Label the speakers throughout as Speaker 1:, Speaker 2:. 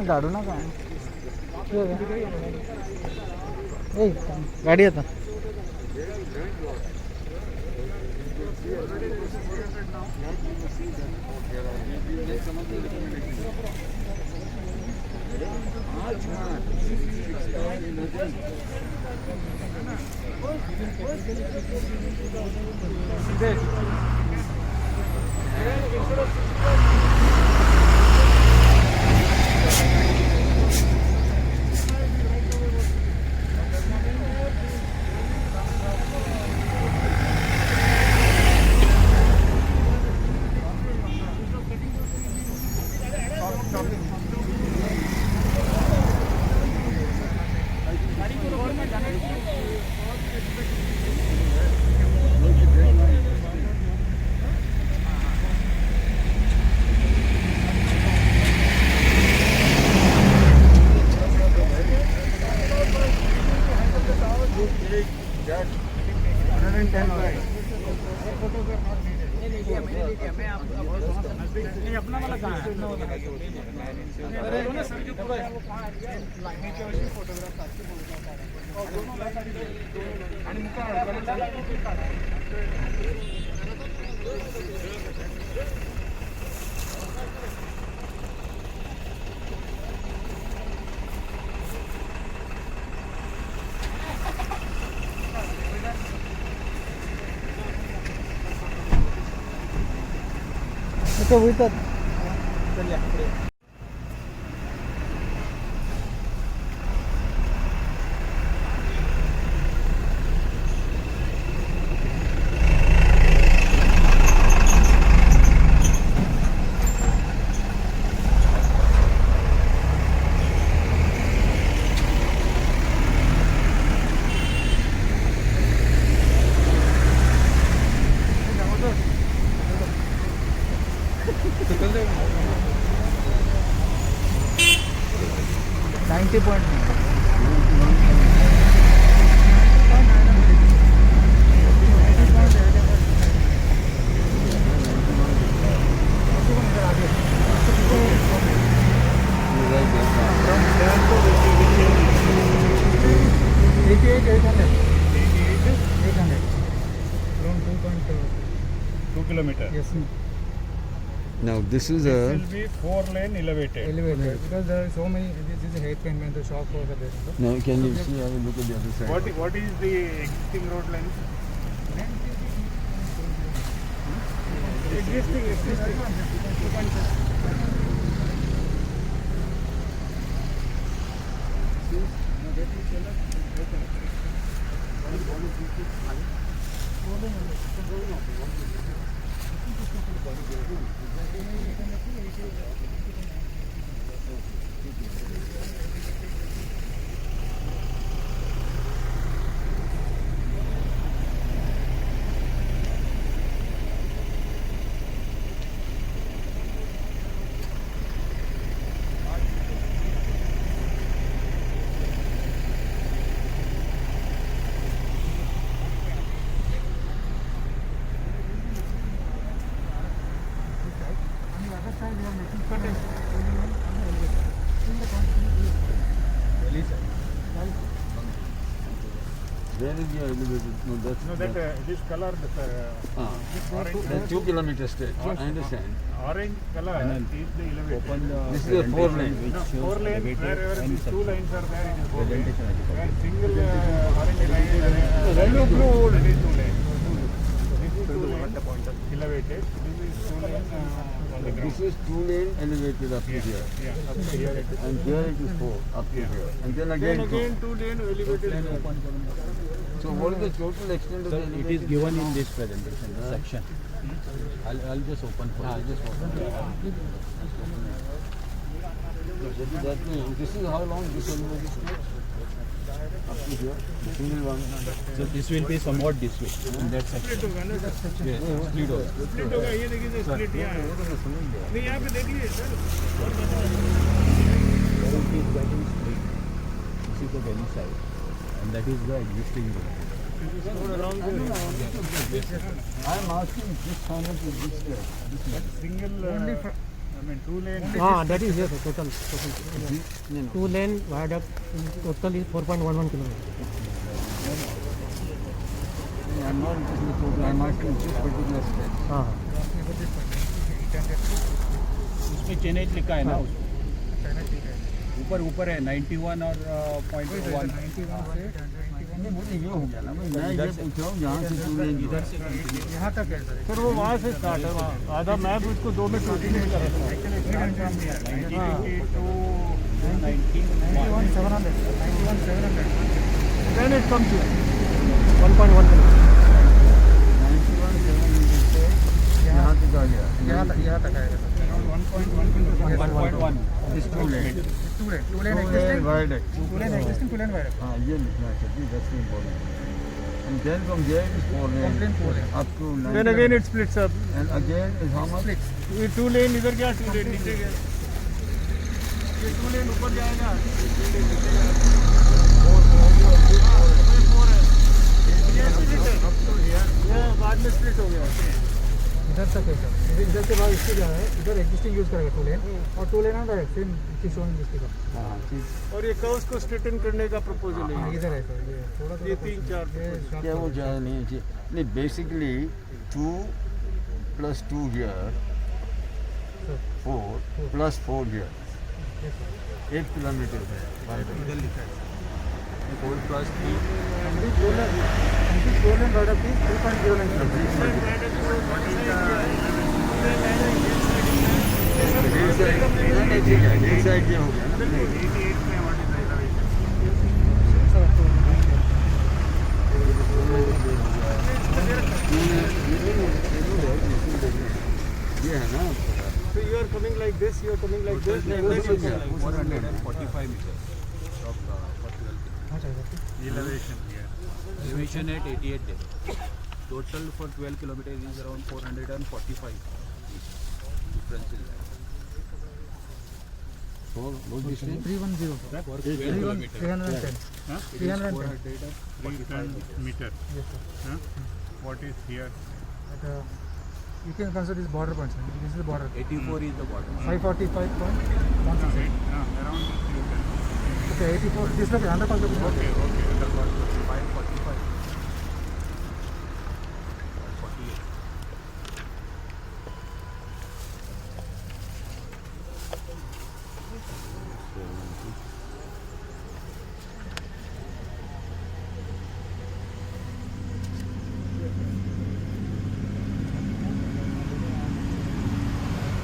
Speaker 1: गाडू नका ए गाडी आता अपना वाला कहाँ है तो वही तो चलिए Yes.
Speaker 2: Now this is
Speaker 3: This
Speaker 2: a
Speaker 3: will be 4-lane elevated.
Speaker 1: Because there are so many. This is a height kind of shop over there.
Speaker 2: now can you see have a look at the other side.
Speaker 3: What is the existing road length?
Speaker 2: Where is the elevated? No, that's
Speaker 3: No, that this color, orange,
Speaker 2: that's 2 kilometers straight. I understand.
Speaker 3: orange color is the elevated.
Speaker 2: This is a 4-lane.
Speaker 3: No, 4 lane, wherever these 2 lanes are there, it is 4 lane. Where single orange line is there, that is 2 lane. This is 2 lane elevated. This is 2 lane on the ground.
Speaker 2: This is 2-lane elevated up to here.
Speaker 3: Yeah, up to here it is.
Speaker 2: And here it is 4 up to here. And then
Speaker 3: Then
Speaker 2: again 2.
Speaker 3: again 2 lane elevated.
Speaker 2: So what is the total extent of the
Speaker 4: It
Speaker 2: elevated?
Speaker 4: is given in this presentation section. I'll just open for you.
Speaker 2: Just open. That means this is how long this elevated stretch? Up to here. Single one.
Speaker 4: So this will be somewhat this way in that section. Yes, split over.
Speaker 3: Split होगा ये देखिए तो split यहाँ है नहीं यहाँ पे देखिए sir
Speaker 4: It is getting straight. This is the valley side, and that is the existing road.
Speaker 2: I am asking this final to this stretch.
Speaker 3: single I mean, 2 lane.
Speaker 1: that is yes, total.
Speaker 2: No, no.
Speaker 1: 2 lane viaduct total is 4.11 kilometers.
Speaker 2: I'm not interested in the total. I'm asking this particular stretch.
Speaker 1: हाँ
Speaker 4: उसमें chainage लिखा है ना ऊपर ऊपर है 91 और .1
Speaker 2: मुझे ये हो गया ना मैं ये पूछ रहा हूँ जहाँ से टू लेन इधर से
Speaker 1: यहाँ तक है सर
Speaker 3: सर वो वहाँ से स्टार्ट है वहाँ आधा मैप उसको 2 में टूटी में कर रहा है
Speaker 1: 91,700
Speaker 3: then it comes to
Speaker 1: 1.1 kilometers.
Speaker 2: 91,700 यहाँ तक आ गया
Speaker 1: यहाँ तक आएगा sir
Speaker 3: 1.1
Speaker 2: This two lane.
Speaker 1: 2 lane
Speaker 2: Two lane viaduct.
Speaker 1: 2 lane existing 2 lane viaduct.
Speaker 2: हाँ ये लिखना है sir that's the important. And then from there is 4 lane.
Speaker 1: Complaint 4 lane.
Speaker 2: Up to 9.
Speaker 3: then again it splits up
Speaker 2: And again is how much?
Speaker 3: ये 2 lane इधर गया 2 lane नीचे गया ये 2 lane ऊपर जाएगा 2 lane नीचे गया 4 है ये split है ये बाद में स्प्लिट हो गया
Speaker 1: इधर तक है सर इधर के बाद इसके जा रहा है इधर existing यूज करेगा 2 lane और 2 lane आता है सेम इसी शोइंग डिस्ट्रिक्ट का
Speaker 2: हाँ ठीक.
Speaker 3: और ये कर्व्स को स्ट्रेटन करने का प्रपोजल है
Speaker 1: इधर है सर ये थोड़ा
Speaker 3: ये 3-4
Speaker 2: क्या वो ज़्यादा नहीं है नहीं basically 2 plus 2 here 4 plus 4 here 8 kilometers है.
Speaker 4: इधर लिखा है 4 plus 3
Speaker 1: 2 lane viaduct is 3.09 kilometers.
Speaker 2: This side ये हो गया ना. ये है ना.
Speaker 3: So you are coming like this, you are coming like this, and then you come like this.
Speaker 4: 445 meters of
Speaker 3: Elevation here.
Speaker 4: elevation at 88 depth. Total for 12 kilometers is around 445 difference in that.
Speaker 2: What distance?
Speaker 1: 310
Speaker 4: For 12 kilometers
Speaker 1: 310
Speaker 3: Huh?
Speaker 1: 310
Speaker 3: 310 meter.
Speaker 1: yes sir
Speaker 3: Huh? What is here?
Speaker 1: but, you can consider this border points this is the border
Speaker 4: 84 is the bottom
Speaker 1: 545.168
Speaker 3: Around this you can.
Speaker 1: okay 84 this look under part
Speaker 3: Okay, okay. Under part.
Speaker 4: 545 48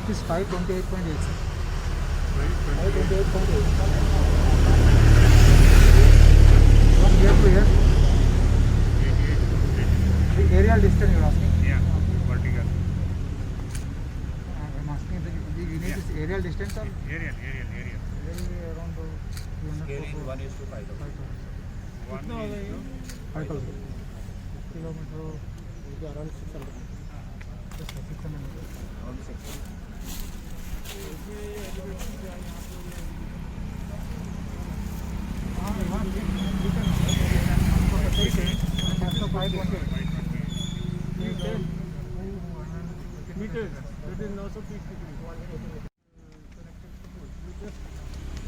Speaker 1: this is 528.8 sir.
Speaker 3: 528.
Speaker 1: 528.8 from here to here the aerial distance you are asking
Speaker 3: Yeah, vertical.
Speaker 1: I'm asking if the unit is aerial distance or
Speaker 3: Aerial.
Speaker 1: it will be around 300
Speaker 4: scaling 1 is to 5,000
Speaker 1: 5,000 kilometer will be around 600 yes sir 600 meters.
Speaker 4: around 6
Speaker 3: Meters. That is also 50 degrees.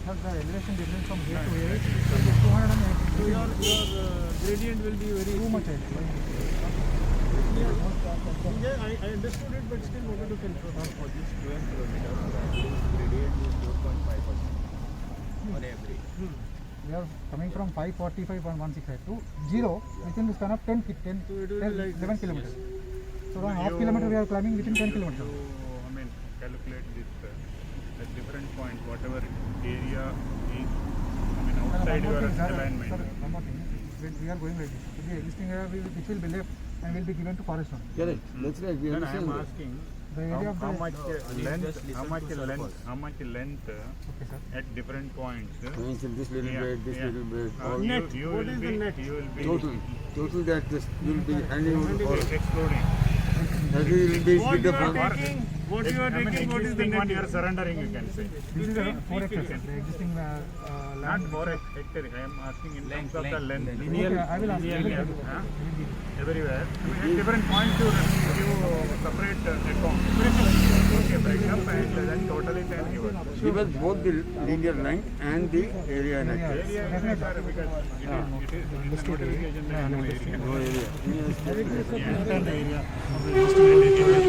Speaker 1: The elevation difference from here to here is 280.
Speaker 3: So your gradient will be very
Speaker 1: Too much.
Speaker 3: Yeah, I understood it, but still wanted to confirm.
Speaker 4: for this 12 kilometers gradient is 4.5% on average
Speaker 1: We are coming from 545.165 to 0 within the span of 10, 10,
Speaker 3: So it will
Speaker 1: 10
Speaker 3: be like
Speaker 1: 11
Speaker 3: this,
Speaker 1: kilometers. So around half kilometer we are climbing within 10 kilometers.
Speaker 3: So, I mean, calculate this at different points, whatever area is, I mean, outside your alignment.
Speaker 1: Sir, one more thing. We are going like this. The existing area which will be left and will be given to forest owner.
Speaker 2: Correct. That's right. We
Speaker 3: Then I
Speaker 2: understand
Speaker 3: am
Speaker 2: that.
Speaker 3: asking
Speaker 1: The area of
Speaker 3: how
Speaker 1: the
Speaker 3: much length, how much length
Speaker 1: okay sir.
Speaker 3: at different points.
Speaker 2: Mention this little
Speaker 3: Yeah,
Speaker 2: bit, this
Speaker 3: yeah.
Speaker 2: little bit. All
Speaker 3: Net. What is the net? You will be
Speaker 2: total that this will be handing over for
Speaker 3: exploring.
Speaker 2: that will be
Speaker 3: What
Speaker 2: with
Speaker 3: you
Speaker 2: the
Speaker 3: are
Speaker 2: farm.
Speaker 3: taking, what you are taking, what is the one you net?
Speaker 2: are
Speaker 3: surrendering, you can say.
Speaker 1: This is around 4 hectares. Sir. The existing
Speaker 3: Not
Speaker 1: land.
Speaker 3: 4 hectares, I am asking in terms of the length.
Speaker 1: Okay, I will ask. I will
Speaker 3: Linear,
Speaker 1: give you.
Speaker 3: huh? Everywhere. I mean, at different points you separate account. Okay, break up and then totally 10 given.
Speaker 2: Give us both the linear length and the area in actual.
Speaker 3: Area is sir, because it is in the notification there is no area.
Speaker 2: No area.
Speaker 3: Enter the area of the existing material.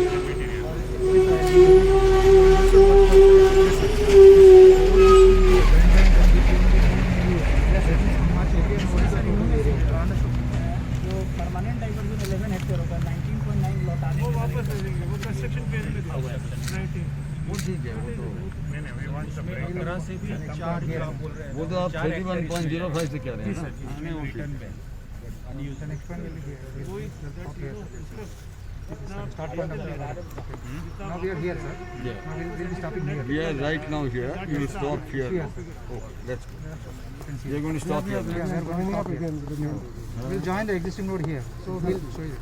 Speaker 1: Permanent tiger में 11 hectare होगा 19.9 lot आने
Speaker 3: वो वापस दे देंगे वो construction phase में दिया हुआ है 19
Speaker 2: वो ठीक है वो तो
Speaker 3: नहीं वी वांट द ब्रेक
Speaker 4: 15 से भी 4 जो आप बोल रहे हैं
Speaker 2: वो तो आप 31.05 से कह रहे हैं ना
Speaker 4: रिटर्न पे
Speaker 1: Start point of now we are here, sir.
Speaker 2: Yeah.
Speaker 1: Now we'll be stopping here.
Speaker 2: We are right now here. You will stop here. Okay, let's go. We are going to stop here.
Speaker 1: Yeah, we are going to stop here. We'll join the existing road here. So we'll show you.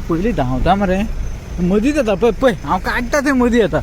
Speaker 5: पयलीं धांवता मरे मदींच येता पळय पळय हांव काडटा थंय मदीं येता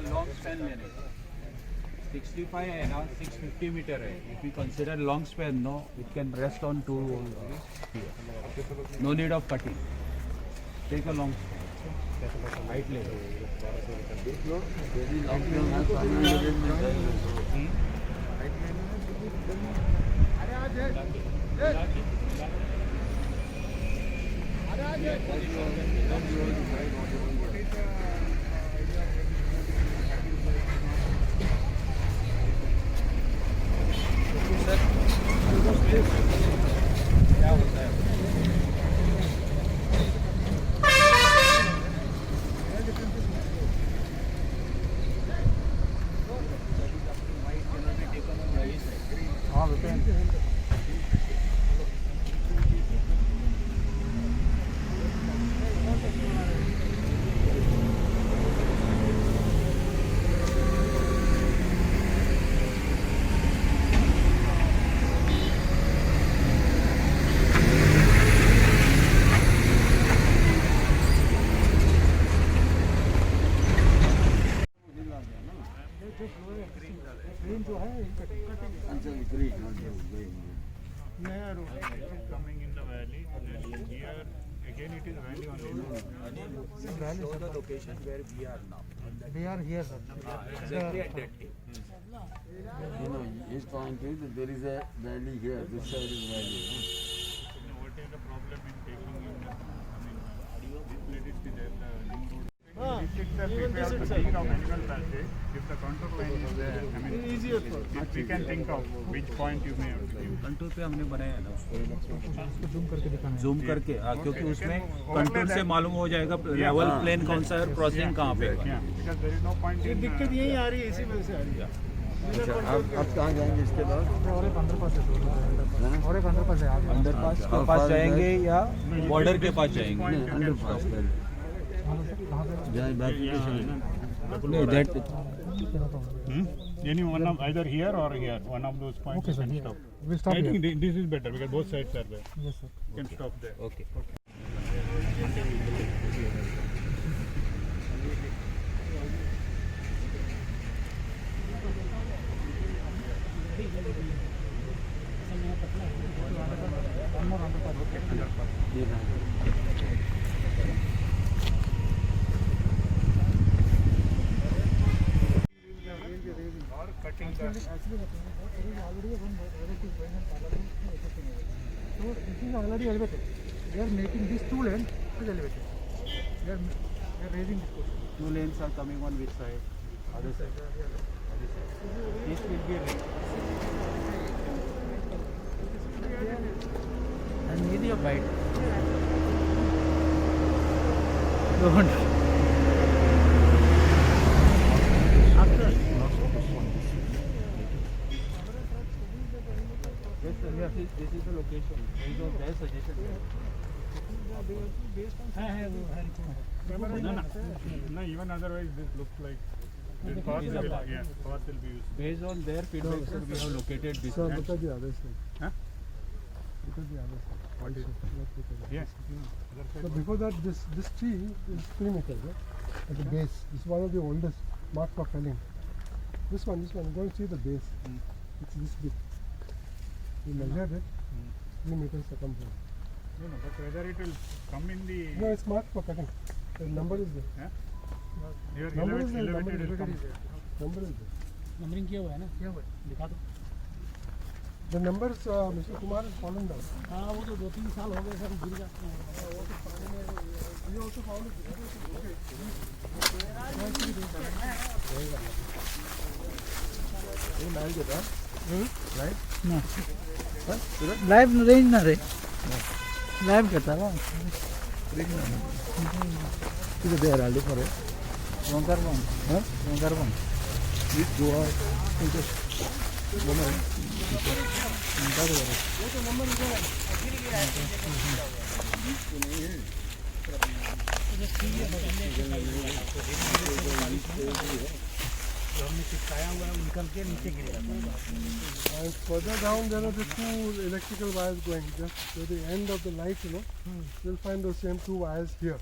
Speaker 4: लॉन्ग स्पैन लेने 65 है ना 650 मीटर है if you consider long span no it can rest on two no need of cutting take a long height ले लो
Speaker 2: यदि लॉकडाउन है तो हमें रेंज में जाएंगे
Speaker 4: क्या होता है
Speaker 1: हाँ बेटे ग्रीन जो है
Speaker 2: अच्छा green green
Speaker 3: Here it is coming in the valley. Then here again it is valley only.
Speaker 4: show the location where we are now
Speaker 1: we are here sir.
Speaker 4: exactly at that day
Speaker 2: you know his point is that there is a valley here this side is valley
Speaker 3: What is the problem in taking in the, this place is there, the new road. Restrict the people of the being of animal passage. If the contour line is there, I mean, easier for we can think of which point you may have to give.
Speaker 4: Contour पे हमने बनाया ना
Speaker 1: उसको zoom करके दिखाना है
Speaker 4: zoom करके क्योंकि उसमें कंटूर से मालूम हो जाएगा लेवल प्लेन कौन सा है क्रॉसिंग कहाँ पे है
Speaker 3: Yeah, because there is no point in. दिक्कत यही आ रही है इसी वजह से आ रही है.
Speaker 2: अच्छा आप कहाँ जाएंगे इसके बाद
Speaker 1: और एक अंडरपास है और एक अंडरपास है आगे
Speaker 4: अंडरपास के पास जाएंगे या बॉर्डर के पास जाएंगे
Speaker 2: नहीं अंडरपास पहले जहाँ बैरिकेशन
Speaker 4: नहीं that
Speaker 3: Any one of either here or here, one of those points
Speaker 1: Okay,
Speaker 3: you
Speaker 1: sir.
Speaker 3: can
Speaker 1: Yeah.
Speaker 3: stop.
Speaker 1: We'll stop
Speaker 3: I
Speaker 1: here.
Speaker 3: think this is better because both sides are there.
Speaker 1: Yes, sir.
Speaker 3: You can stop there.
Speaker 4: Okay
Speaker 1: One more underpass.
Speaker 3: Or cutting the.
Speaker 1: Actually, already one relative went and parallel so this is already elevated. We are making this two lane is elevated. We are raising this portion.
Speaker 4: Two lanes are coming on which side? Other side. This will be red. And need your bite. Don't. This is the location. Based on their suggestion.
Speaker 3: No, even otherwise this looks like this path will, yeah, path will be used.
Speaker 4: Based on their feedback, sir, we have located this.
Speaker 1: Sir, look at the other side.
Speaker 3: Huh?
Speaker 1: Look at the other side.
Speaker 3: What is it? Yes.
Speaker 1: So before that, this tree is 3 meters at the base. This is one of the oldest marked for felling. This one, go and see the base. It's this big. We measured it, 3 meters circumference.
Speaker 3: No, but whether it will come in the.
Speaker 1: No, it's marked for cutting. The number is there.
Speaker 3: Yeah? Here
Speaker 1: Number is there.
Speaker 3: elevated will come.
Speaker 1: Number is there.
Speaker 5: Numbering किया हुआ है ना
Speaker 1: क्या हुआ है?
Speaker 5: दिखा दो
Speaker 1: The numbers, Mr. Kumar has fallen down.
Speaker 5: हाँ वो तो 2-3 साल हो गए सर गिर जाते हैं
Speaker 1: You also found it.
Speaker 5: Live range ना रे लाइव करता ना
Speaker 1: Is it there? I'll look for it.
Speaker 5: Omkar Bam
Speaker 1: Huh?
Speaker 5: Omkar Bam
Speaker 1: Go out. And further down there are the two electrical wires going just to the end of the light, you'll find those same two wires here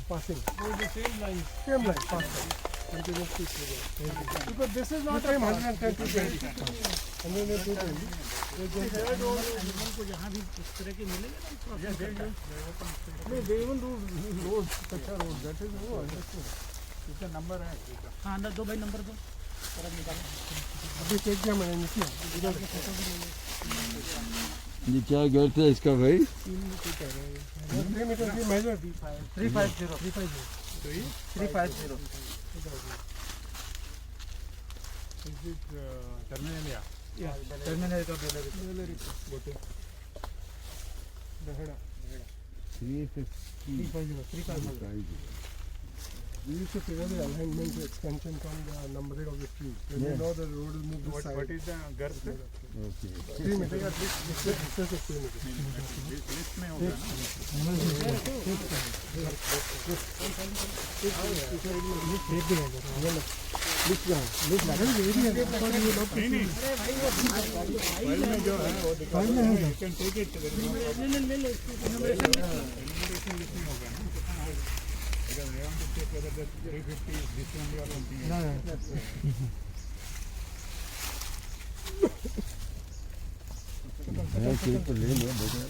Speaker 1: passing.
Speaker 5: the same line
Speaker 1: Same line passing. continuously through there. Because this is not time 110 to 20. 100 to 20. No, they even do roads, such a road. That is no understood.
Speaker 3: इसका number है इसका
Speaker 5: हाँ अंदर दो भाई number दो
Speaker 1: अभी check किया मैंने नीचे इधर से फोटो भी मैंने
Speaker 2: ये क्या गर्थ है इसका भाई?
Speaker 1: 3 मीटर की measure
Speaker 5: 350
Speaker 3: Is it Terminalia?
Speaker 5: Terminal का बेलर
Speaker 2: 350.
Speaker 1: We used to figure the alignment extension from the numbering of the trees. When we know the road will move this side.
Speaker 3: What is the girth?
Speaker 2: Okay.
Speaker 1: 3 meters. This distance is 3 meters.
Speaker 3: List में होगा ना नहीं नहीं file में जो है वो दिखा दो you can take it enumeration list में होगा ना because they want to check whether the 350 is this only or something else.
Speaker 2: मैं टेप तो ले लो बेटा.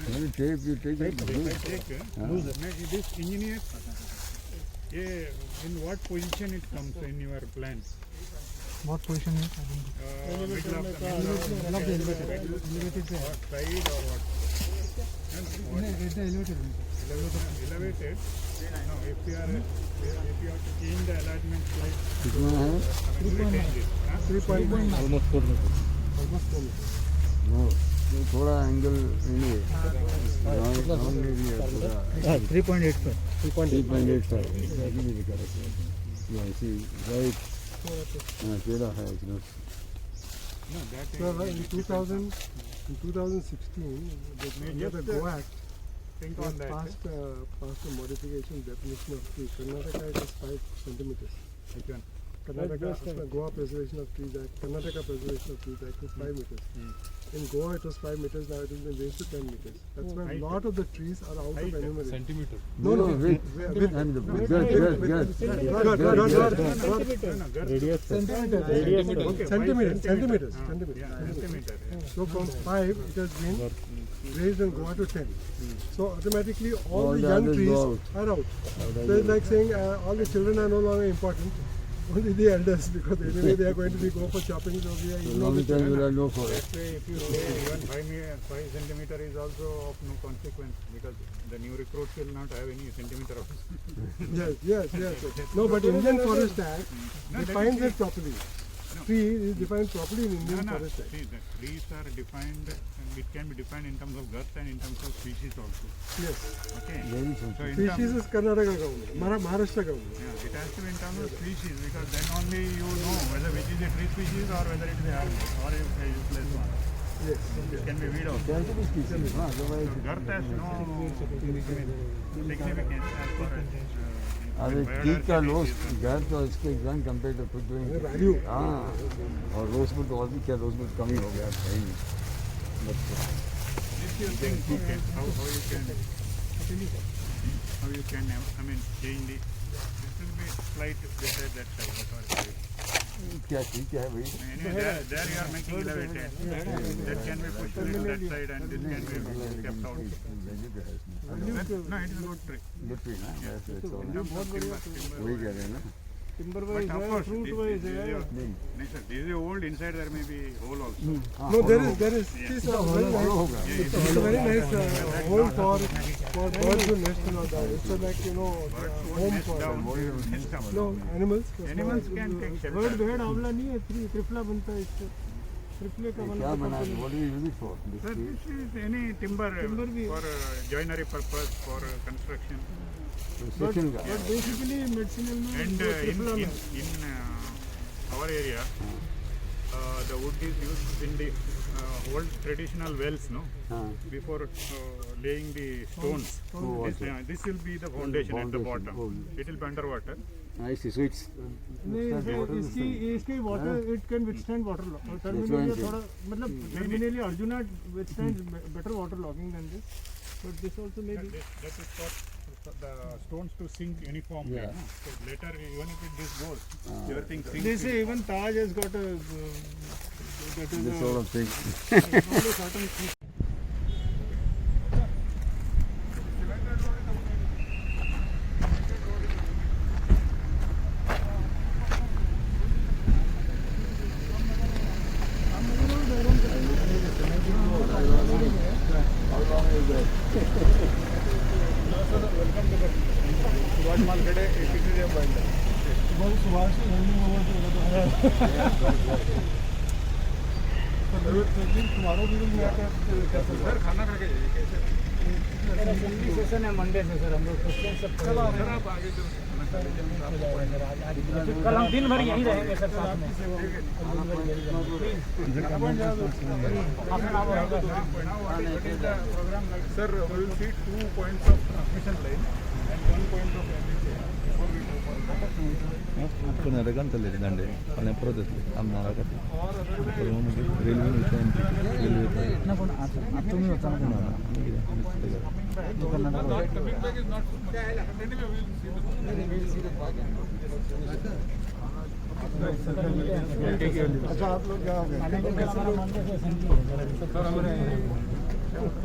Speaker 2: मैंने tape you take it.
Speaker 3: This engineer ये in what position it comes in your plan?
Speaker 5: What position है
Speaker 3: Middle of the elevated or side or what? Elevated. No, if you have to change the alignment slide,
Speaker 2: कितना है?
Speaker 3: change it.
Speaker 1: 3.9.
Speaker 2: Almost 4 meters.
Speaker 1: Almost 4 meters.
Speaker 2: No. ये थोड़ा angle नहीं है. Wrong नहीं है थोड़ा.
Speaker 5: 3.85
Speaker 2: 3.85. Exactly the correct. Yeah, see, right. हाँ, तेरा है इसमें.
Speaker 3: No, that
Speaker 1: So in 2016, the Go Act
Speaker 3: think
Speaker 1: has
Speaker 3: on that.
Speaker 1: passed a modification definition of tree. Karnataka it is 5 centimeters.
Speaker 3: Which one?
Speaker 1: Karnataka Goa Preservation of Trees Act, Karnataka Preservation of Trees Act is 5 meters. In Goa it was 5 meters, now it has been raised to 10 meters. That's why a
Speaker 3: height.
Speaker 1: lot of the trees are out of
Speaker 3: Height.
Speaker 1: enumeration.
Speaker 3: Centimeter.
Speaker 1: No, no,
Speaker 2: with and the
Speaker 3: Radius.
Speaker 1: Centimeters.
Speaker 3: Yeah,
Speaker 1: Centimeters.
Speaker 3: centimeter. Yeah.
Speaker 1: So from 5 it has been raised and go to 10. So automatically all
Speaker 2: All
Speaker 1: the
Speaker 2: the
Speaker 1: young
Speaker 2: others
Speaker 1: trees
Speaker 2: go out.
Speaker 1: are out. So it's like saying all the children are no longer important. Only the elders, because anyway they are going to be go for shopping. So we are
Speaker 2: So
Speaker 1: ignore
Speaker 2: long
Speaker 1: the
Speaker 2: time
Speaker 1: children.
Speaker 2: will I know for it.
Speaker 3: That way, if you say even 5 centimeter is also of no consequence because the new recruits will not have any centimeter of.
Speaker 1: Yes. No, but Indian Forest Act defines it properly. Tree is defined properly in Indian Forest Act.
Speaker 3: See, the trees are defined, and it can be defined in terms of girth and in terms of species also.
Speaker 1: Yes.
Speaker 3: Okay.
Speaker 2: Very simple.
Speaker 3: So in
Speaker 1: Species
Speaker 3: terms,
Speaker 1: is Karnataka government, Maharashtra government.
Speaker 3: yeah, it has to be in terms of species because then only you know whether which is a tree species or whether it is a harmless or a useless one.
Speaker 1: Yes.
Speaker 3: It can be weed out.
Speaker 2: Can be species, huh? Otherwise,
Speaker 3: So girth has no significance as far as
Speaker 2: अरे ठीक का रोज घर तो इसके exam compare to खुद
Speaker 1: value.
Speaker 2: हाँ और रोज में तो और भी क्या रोज में कम ही हो गया है ही
Speaker 3: if you think okay, how you can I mean change the little bit slight this side that side whatever it is.
Speaker 2: क्या ठीक है भाई
Speaker 3: Anyway, there you are making elevated. That can be pushed to that side and this can be kept out. No, it is a good tree.
Speaker 2: Good tree ना that's all.
Speaker 3: In terms of timber.
Speaker 2: वही कह रहे हैं ना
Speaker 1: Timber
Speaker 3: But
Speaker 1: wise,
Speaker 3: of course,
Speaker 1: fruit
Speaker 3: this
Speaker 1: wise,
Speaker 3: is your, no, sir, this is old. Inside there may be hole also.
Speaker 1: No, there is. See, so very nice.
Speaker 2: होगा
Speaker 1: It's a very nice home for birds to nest and all that. It's like home
Speaker 3: Nest
Speaker 1: for
Speaker 3: down. Nest down.
Speaker 1: no animals.
Speaker 3: Animals can take shelter.
Speaker 1: भेड़ आंवला नहीं है त्रिफला बनता है इससे त्रिफले का
Speaker 2: क्या बना what do you use it for
Speaker 3: Sir, this is any timber for joinery purpose, for construction.
Speaker 2: Section का
Speaker 1: But basically medicinal में
Speaker 3: And in our area, the wood is used in the old traditional wells, no?
Speaker 2: हाँ
Speaker 3: Before laying the stones. This will be the foundation at the bottom. It will be underwater.
Speaker 2: I see so it's
Speaker 1: इसकी water it can withstand water terminally थोड़ा मतलब terminally Arjuna withstands better water logging than this but this also maybe
Speaker 3: That is for the stones to sink uniformly.
Speaker 2: Yeah.
Speaker 3: No? So later, even if this goes, everything sinks.
Speaker 1: They say even Taj has got a. That is
Speaker 2: This
Speaker 1: a,
Speaker 2: sort of thing.
Speaker 1: only certain tomorrow we will meet at
Speaker 3: sir खाना खा के जाइए कैसे?
Speaker 5: Session है Monday से sir हम लोग question सब
Speaker 3: सर आप आगे चलो खाना खा लीजिए।
Speaker 5: कल हम दिन भर यहीं रहेंगे सर साथ में
Speaker 3: Sir, we will see 2 points of transmission line and 1 point of MDC before we go for
Speaker 6: కొన్ని అరగంటలు లేదండి వాళ్ళు ఎప్పుడో తెస్తుంది అమ్మ అరగంట
Speaker 3: or otherwise
Speaker 6: రైల్వే రైల్వే
Speaker 5: तुम्ही होता ना
Speaker 3: not coming back is not so much. But anyway, we will see the
Speaker 1: अच्छा आप लोग क्या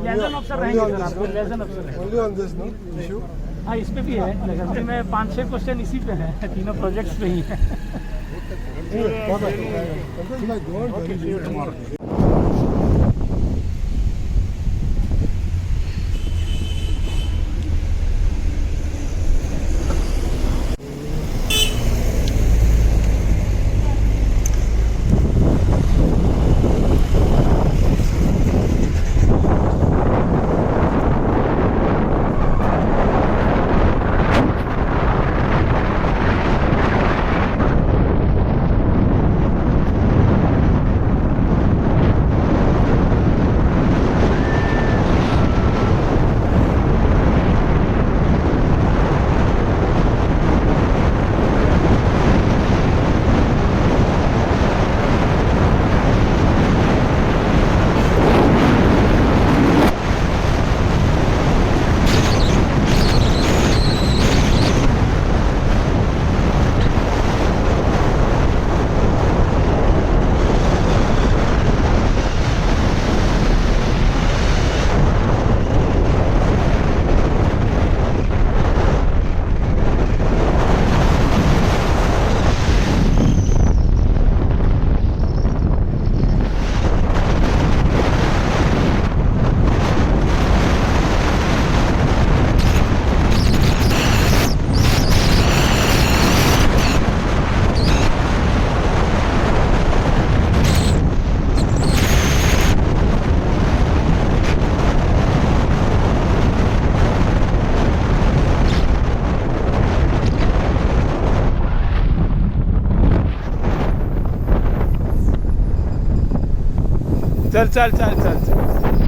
Speaker 5: लेजन ऑफिसर रहेंगे सर आपको लेजन ऑफिसर रहेंगे
Speaker 1: only on this no issue
Speaker 5: हाँ इस पे भी है लेकिन में 5-6 क्वेश्चन इसी पे है तीनों प्रोजेक्ट्स पे ही है
Speaker 1: बहुत अच्छा है my god very good
Speaker 5: चल चल चल चल चल